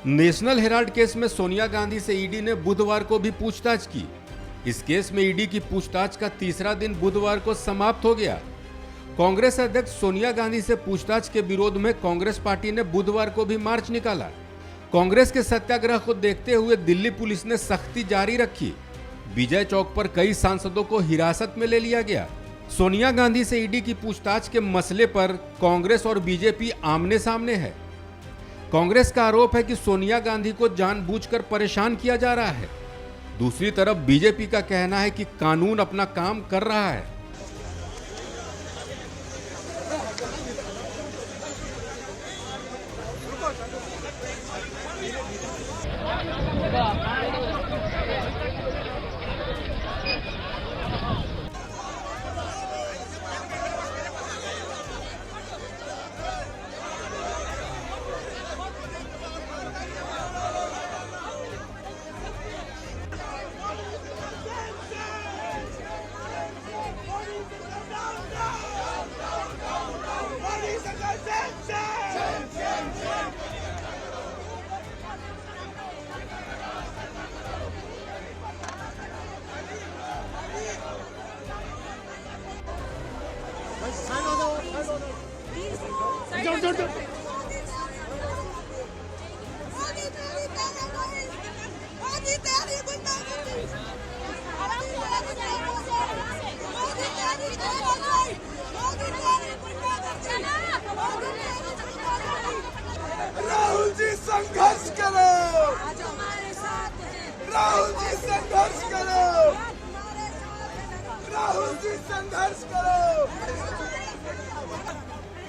National Herald case में सोनिया गांधी से ED ने बुधवार को भी पूछताछ की। इस केस में ईडी की पूछताछ का तीसरा दिन बुधवार को समाप्त हो गया। कांग्रेस अध्यक्ष सोनिया गांधी से पूछताछ के विरोध में कांग्रेस पार्टी ने बुधवार को भी मार्च निकाला। कांग्रेस के सत्याग्रह को देखते हुए दिल्ली पुलिस ने सख्ती जारी रखी। विजय चौक पर कई सांसदों को हिरासत में ले लिया गया। सोनिया गांधी से ईडी की पूछताछ के मसले पर कांग्रेस और बीजेपी आमने सामने है। कांग्रेस का आरोप है कि सोनिया गांधी को जानबूझकर परेशान किया जा रहा है। दूसरी तरफ बीजेपी का कहना है कि कानून अपना काम कर रहा है। राहुल जी संघर्ष करो, राहुल जी संघर्ष करो, राहुल जी संघर्ष करो,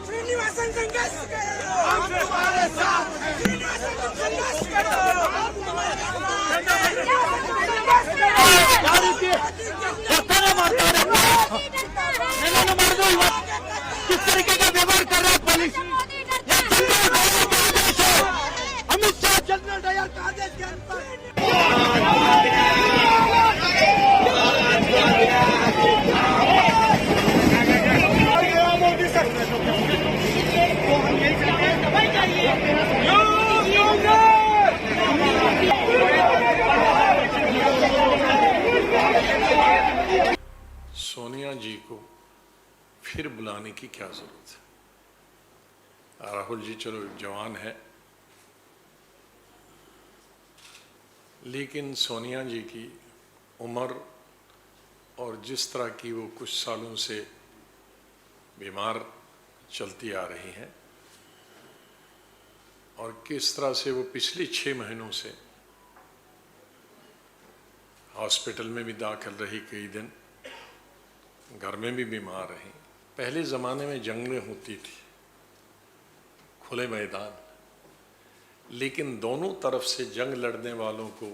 श्रीनिवासन संघर्ष करो, हम तुम्हारे साथ हैं, श्रीनिवासन संघर्ष करो, हम तुम्हारे साथ किस तरीके का व्यवहार कर रहा है police? Amit Shah general Dyer का आदेश के अनुसार सोनिया जी को फिर बुलाने की क्या जरूरत है? राहुल जी चलो जवान है, लेकिन सोनिया जी की उम्र और जिस तरह की वो कुछ सालों से बीमार चलती आ रही हैं और किस तरह से वो पिछले 6 महीनों से हॉस्पिटल में भी दाखिल रही, कई दिन घर में भी बीमार रही। पहले ज़माने में जंगें होती थी, खुले मैदान, लेकिन दोनों तरफ से जंग लड़ने वालों को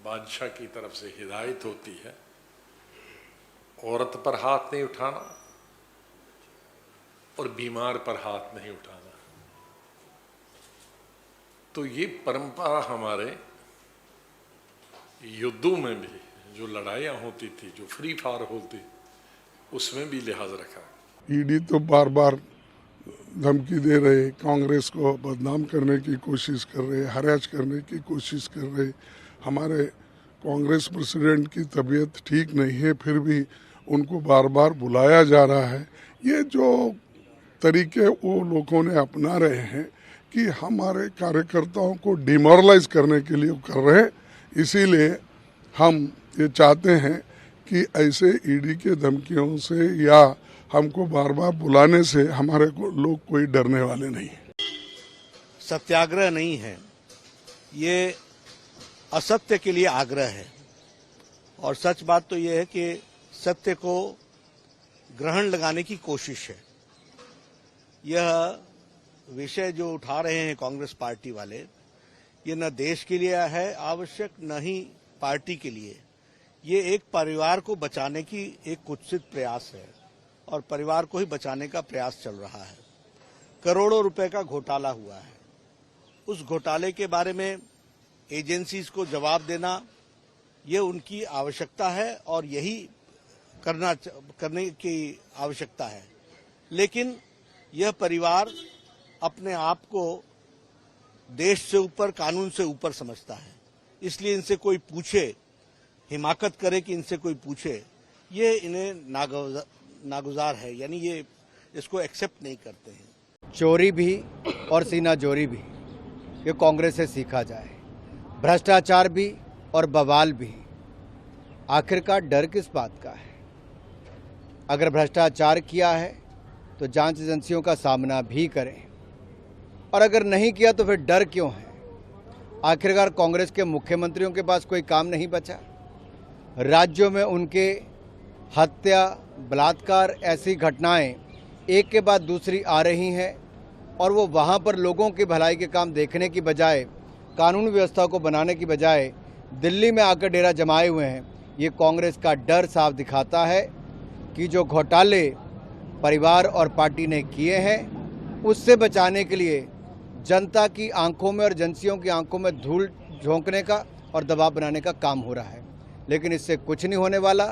बादशाह की तरफ से हिदायत होती है, औरत पर हाथ नहीं उठाना और बीमार पर हाथ नहीं उठाना। तो ये परंपरा हमारे युद्धों में भी जो लड़ाइयाँ होती थी, जो फ्री फायर होती, उसमें भी लिहाज रखा। ईडी तो बार बार धमकी दे रहे, कांग्रेस को बदनाम करने की कोशिश कर रहे, हरास करने की कोशिश कर रहे। हमारे कांग्रेस प्रेसिडेंट की तबीयत ठीक नहीं है, फिर भी उनको बार बार बुलाया जा रहा है। ये जो तरीके वो लोगों ने अपना रहे हैं कि हमारे कार्यकर्ताओं को डिमोरलाइज करने के लिए कर रहे हैं। इसीलिए हम ये चाहते हैं कि ऐसे ईडी के धमकियों से या हमको बार बार बुलाने से हमारे लोग कोई डरने वाले नहीं है। सत्याग्रह नहीं है, ये असत्य के लिए आग्रह है। और सच बात तो ये है कि सत्य को ग्रहण लगाने की कोशिश है। यह विषय जो उठा रहे हैं कांग्रेस पार्टी वाले, ये न देश के लिए है आवश्यक, न ही पार्टी के लिए। ये एक परिवार को बचाने की एक कुत्सित प्रयास है और परिवार को ही बचाने का प्रयास चल रहा है। करोड़ों रुपए का घोटाला हुआ है। उस घोटाले के बारे में एजेंसीज को जवाब देना, ये उनकी आवश्यकता है और यही करने की आवश्यकता है। लेकिन यह परिवार अपने आप को देश से ऊपर, कानून से ऊपर समझता है। इसलिए इनसे कोई पूछे, हिमाकत करे कि इनसे कोई पूछे, ये इन्हें नागुजार है, यानी ये इसको एक्सेप्ट नहीं करते हैं। चोरी भी और सीना जोरी भी ये कांग्रेस से सीखा जाए, भ्रष्टाचार भी और बवाल भी। आखिरकार डर किस बात का है? अगर भ्रष्टाचार किया है तो जांच एजेंसियों का सामना भी करें, और अगर नहीं किया तो फिर डर क्यों है? आखिरकार कांग्रेस के मुख्यमंत्रियों के पास कोई काम नहीं बचा। राज्यों में उनके हत्या, बलात्कार, ऐसी घटनाएं एक के बाद दूसरी आ रही हैं, और वो वहाँ पर लोगों की भलाई के काम देखने की बजाय, कानून व्यवस्था को बनाने की बजाय दिल्ली में आकर डेरा जमाए हुए हैं। ये कांग्रेस का डर साफ दिखाता है कि जो घोटाले परिवार और पार्टी ने किए हैं, उससे बचाने के लिए जनता की आंखों में और एजेंसियों की आंखों में धूल झोंकने का और दबाव बनाने का काम हो रहा है, लेकिन इससे कुछ नहीं होने वाला।